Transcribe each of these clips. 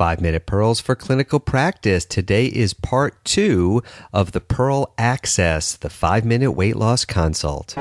5-Minute Pearls for Clinical Practice. Today is part 2 of the Pearl Access, the 5-minute weight loss consult.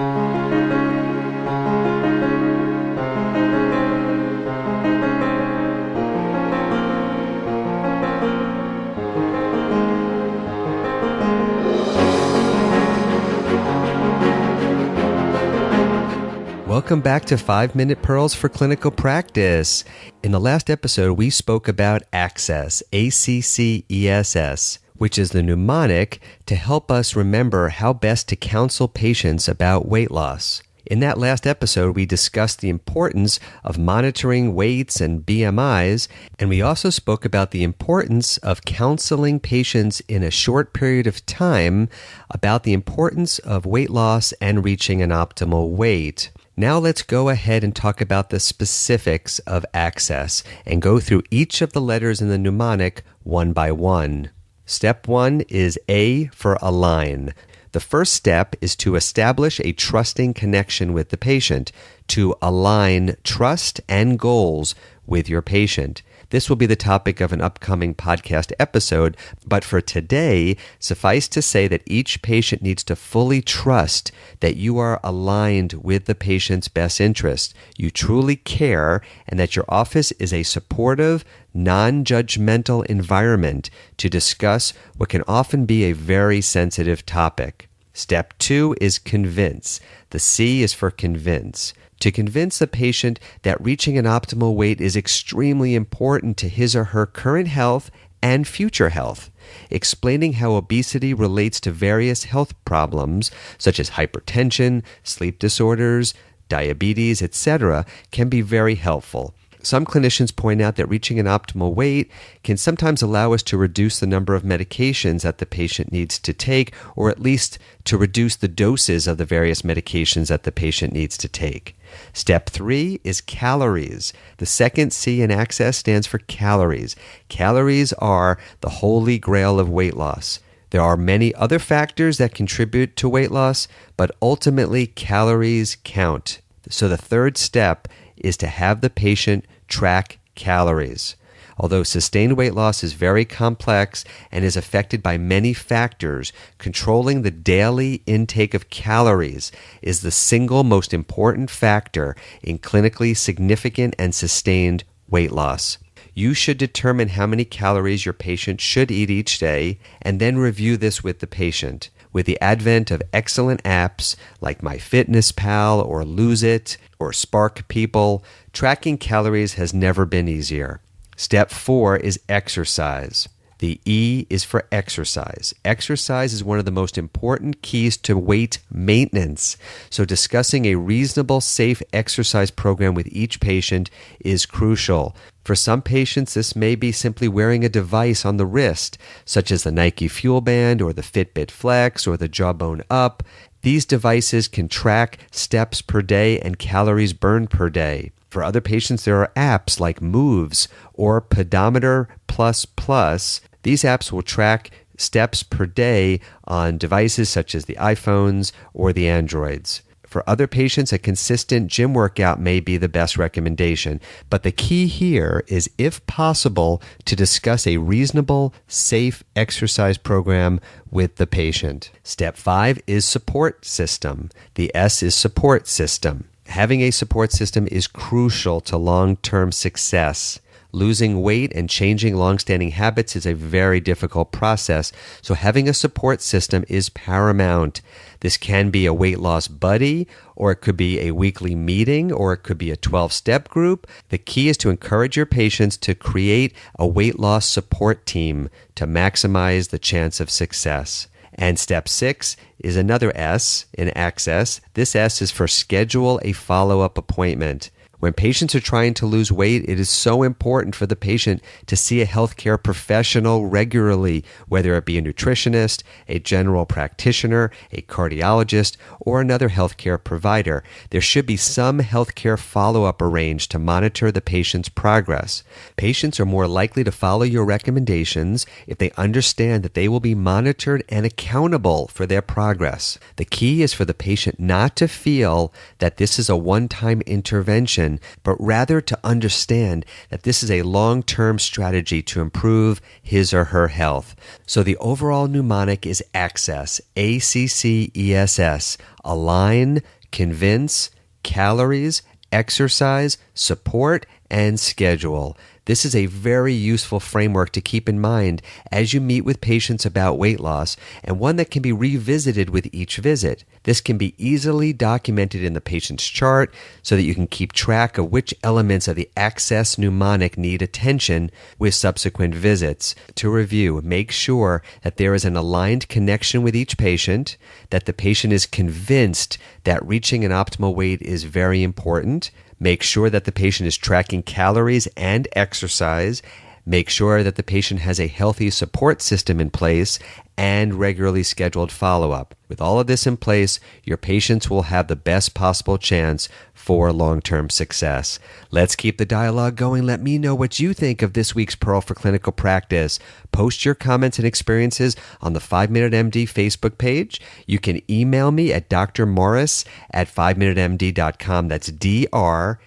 Welcome back to 5-Minute Pearls for Clinical Practice. In the last episode, we spoke about Access, ACCESS, which is the mnemonic to help us remember how best to counsel patients about weight loss. In that last episode, we discussed the importance of monitoring weights and BMIs, and we also spoke about the importance of counseling patients in a short period of time about the importance of weight loss and reaching an optimal weight. Now let's go ahead and talk about the specifics of Access and go through each of the letters in the mnemonic one by one. Step 1 is A for align. The first step is to establish a trusting connection with the patient, to align trust and goals with your patient. This will be the topic of an upcoming podcast episode, but for today, suffice to say that each patient needs to fully trust that you are aligned with the patient's best interest. You truly care, and that your office is a supportive, non-judgmental environment to discuss what can often be a very sensitive topic. Step 2 is convince. The C is for convince. To convince the patient that reaching an optimal weight is extremely important to his or her current health and future health. Explaining how obesity relates to various health problems, such as hypertension, sleep disorders, diabetes, etc., can be very helpful. Some clinicians point out that reaching an optimal weight can sometimes allow us to reduce the number of medications that the patient needs to take, or at least to reduce the doses of the various medications that the patient needs to take. Step 3 is calories. The second C in Access stands for calories. Calories are the holy grail of weight loss. There are many other factors that contribute to weight loss, but ultimately calories count. So the third step is to have the patient track calories. Although sustained weight loss is very complex and is affected by many factors, controlling the daily intake of calories is the single most important factor in clinically significant and sustained weight loss. You should determine how many calories your patient should eat each day and then review this with the patient. With the advent of excellent apps like MyFitnessPal or Lose It or Spark People, tracking calories has never been easier. Step 4 is exercise. The E is for exercise. Exercise is one of the most important keys to weight maintenance. So discussing a reasonable, safe exercise program with each patient is crucial. For some patients, this may be simply wearing a device on the wrist, such as the Nike Fuel Band or the Fitbit Flex or the Jawbone Up. These devices can track steps per day and calories burned per day. For other patients, there are apps like Moves or Pedometer Plus Plus. These apps will track steps per day on devices such as the iPhones or the Androids. For other patients, a consistent gym workout may be the best recommendation, but the key here is, if possible, to discuss a reasonable, safe exercise program with the patient. Step 5 is support system. The S is support system. Having a support system is crucial to long-term success. Losing weight and changing long-standing habits is a very difficult process, so having a support system is paramount. This can be a weight loss buddy, or it could be a weekly meeting, or it could be a 12-step group. The key is to encourage your patients to create a weight loss support team to maximize the chance of success. And step 6 is another S in Access. This S is for schedule a follow-up appointment. When patients are trying to lose weight, it is so important for the patient to see a healthcare professional regularly, whether it be a nutritionist, a general practitioner, a cardiologist, or another healthcare provider. There should be some healthcare follow-up arranged to monitor the patient's progress. Patients are more likely to follow your recommendations if they understand that they will be monitored and accountable for their progress. The key is for the patient not to feel that this is a one-time intervention medicine, but rather to understand that this is a long-term strategy to improve his or her health. So the overall mnemonic is ACCESS, ACCESS, align, convince, calories, exercise, support, and schedule. This is a very useful framework to keep in mind as you meet with patients about weight loss, and one that can be revisited with each visit. This can be easily documented in the patient's chart so that you can keep track of which elements of the ACCESS mnemonic need attention with subsequent visits. To review, make sure that there is an aligned connection with each patient, that the patient is convinced that reaching an optimal weight is very important. Make sure that the patient is tracking calories and exercise. Make sure that the patient has a healthy support system in place and regularly scheduled follow-up. With all of this in place, your patients will have the best possible chance for long-term success. Let's keep the dialogue going. Let me know what you think of this week's Pearl for Clinical Practice. Post your comments and experiences on the 5Minute MD Facebook page. You can email me at drmorris@5minutemd.com. That's DRMORRIS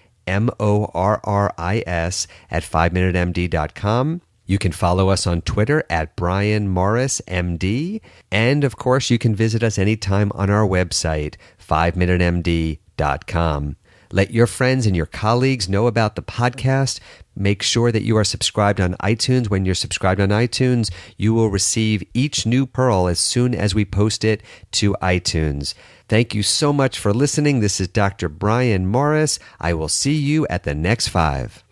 at 5minutemd.com. You can follow us on Twitter at Brian Morris MD. And of course, you can visit us anytime on our website, 5minutemd.com. Let your friends and your colleagues know about the podcast. Make sure that you are subscribed on iTunes. When you're subscribed on iTunes, you will receive each new Pearl as soon as we post it to iTunes. Thank you so much for listening. This is Dr. Brian Morris. I will see you at the next 5.